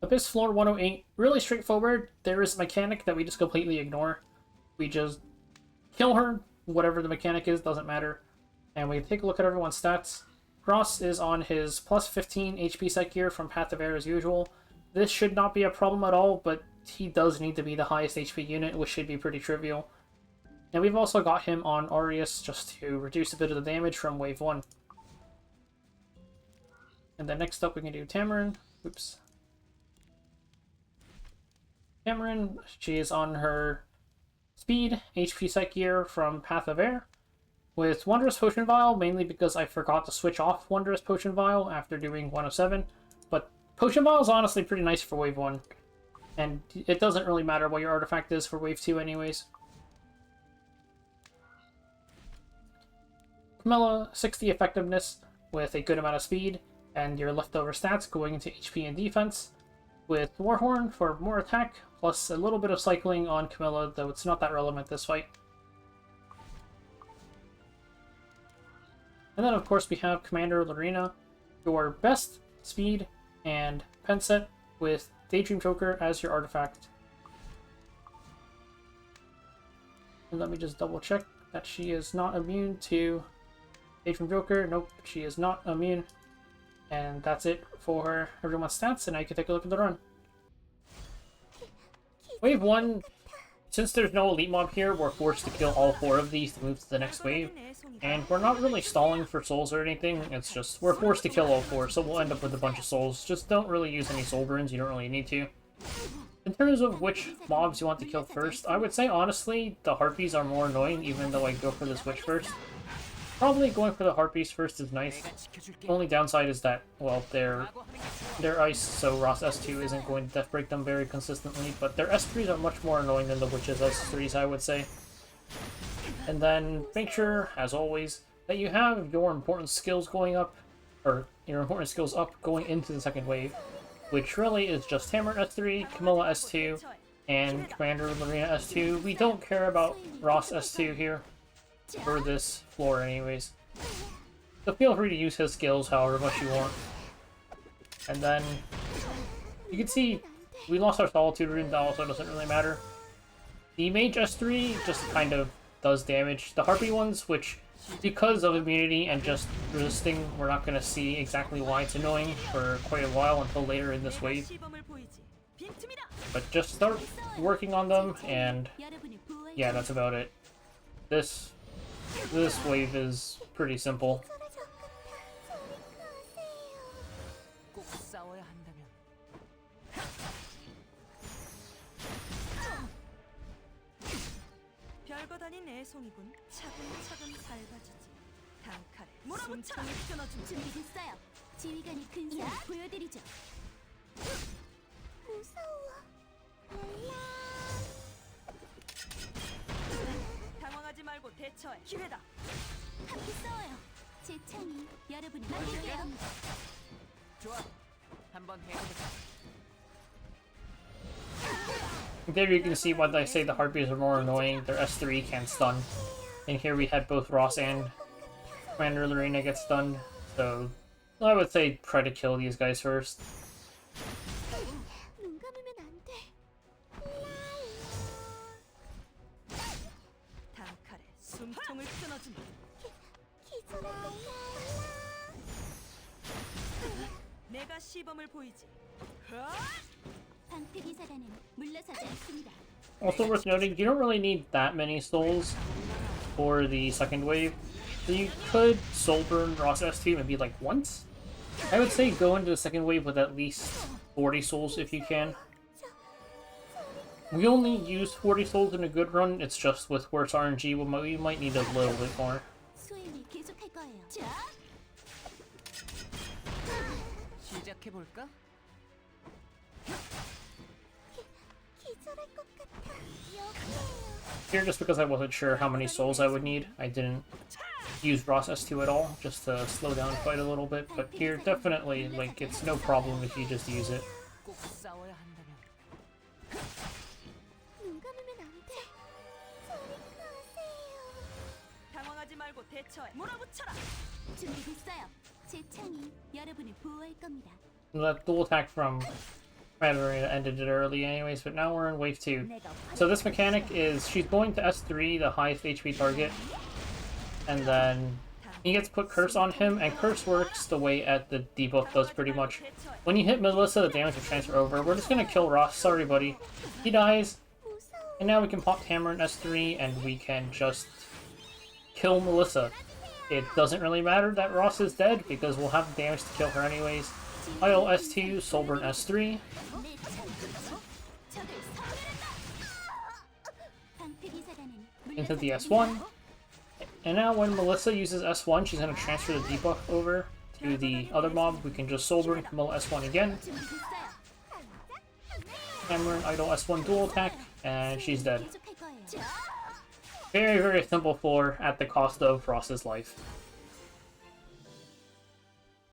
Abyss Floor 108, really straightforward. There is a mechanic that we just completely ignore. We just kill her, whatever the mechanic is, doesn't matter. And we take a look at everyone's stats. Ross is on his plus 15 HP set gear from Path of Air as usual. This should not be a problem at all, but he does need to be the highest HP unit, which should be pretty trivial. And we've also got him on Aureus just to reduce a bit of the damage from Wave 1. And then next up we can do Tamarinne. Oops. Tamarinne, she is on her speed, HP set gear from Path of Air, with Wondrous Potion Vial, mainly because I forgot to switch off Wondrous Potion Vial after doing 107. But Potion Vial is honestly pretty nice for Wave 1. And it doesn't really matter what your artifact is for Wave 2 anyways. Camilla, 60 effectiveness with a good amount of speed, and your leftover stats going into HP and defense. With Warhorn for more attack, plus a little bit of cycling on Camilla, though it's not that relevant this fight. And then of course we have Commander Lorina, your best speed and pen set with Daydream Choker as your artifact. And let me just double check that she is not immune to Daydream Choker. Nope, she is not immune. And that's it for everyone's stats, and now you can take a look at the run. Wave 1, since there's no elite mob here, we're forced to kill all 4 of these to move to the next wave. And we're not really stalling for souls or anything, it's just we're forced to kill all 4, so we'll end up with a bunch of souls. Just don't really use any soul burns, you don't really need to. In terms of which mobs you want to kill first, I would say honestly the Harpies are more annoying, even though I go for this witch first. Probably going for the Harpies first is nice. The only downside is that, well, they're ice, so Ras S2 isn't going to death break them very consistently, but their S3s are much more annoying than the Witch's S3s, I would say. And then make sure, as always, that you have your important skills going up, or your important skills up going into the second wave, which really is just Tamarinne S3, Camilla S2, and Commander Lorina S2. We don't care about Ras S2 here for this floor anyways. So feel free to use his skills however much you want. And then you can see we lost our Solitude Rune, that also doesn't really matter. The Mage S3 just kind of does damage. The Harpy ones, which because of immunity and just resisting, we're not going to see exactly why it's annoying for quite a while until later in this wave. But just start working on them, and yeah, that's about it. This wave is pretty simple. 당황하지 말고 대처해. 기회다. 함께 싸워요. 제 창이 여러분을 막을게요. 좋아. 한번 해보자. There you can see why I say the Harpies are more annoying. Their S3 can't stun. And here we had both Ross and Commander Lorina get stunned. So I would say try to kill these guys first. 내가 시범을 보이지. 방패 기사단은 물러서지 않습니다. Also worth noting, you don't really need that many souls for the second wave. So you could soul burn Ras S2 maybe like once. I would say go into the second wave with at least 40 souls if you can. We only use 40 souls in a good run, it's just with worse RNG we might need a little bit more. 시작해볼까? Here, just because I wasn't sure how many souls I would need, I didn't use Ras S2 at all, just to slow down the fight a little bit, but here, definitely, like, it's no problem if you just use it. 당황하지 말고 대처해. 몰아붙여라. 준비됐어요. 제 창이 여러분을 보호할 겁니다. That dual attack from Lorina ended it early anyways, but now we're in wave 2. So this mechanic is she's going to S3, the highest HP target, and then he gets put Curse on him, and Curse works the way at the debuff does pretty much. When you hit Melissa, the damage will transfer over. We're just gonna kill Ross. Sorry, buddy. He dies. And now we can pop Tamarinne S3, and we can just kill Melissa. It doesn't really matter that Ross is dead, because we'll have the damage to kill her anyways. Idle S2, Soulburn S3. Into the S1. And now when Melissa uses S1, she's going to transfer the debuff over to the other mob. We can just Soulburn Camilla S1 again. Tamarinne Idle S1 dual attack, and she's dead. Very, very simple 4 at the cost of Ross's life.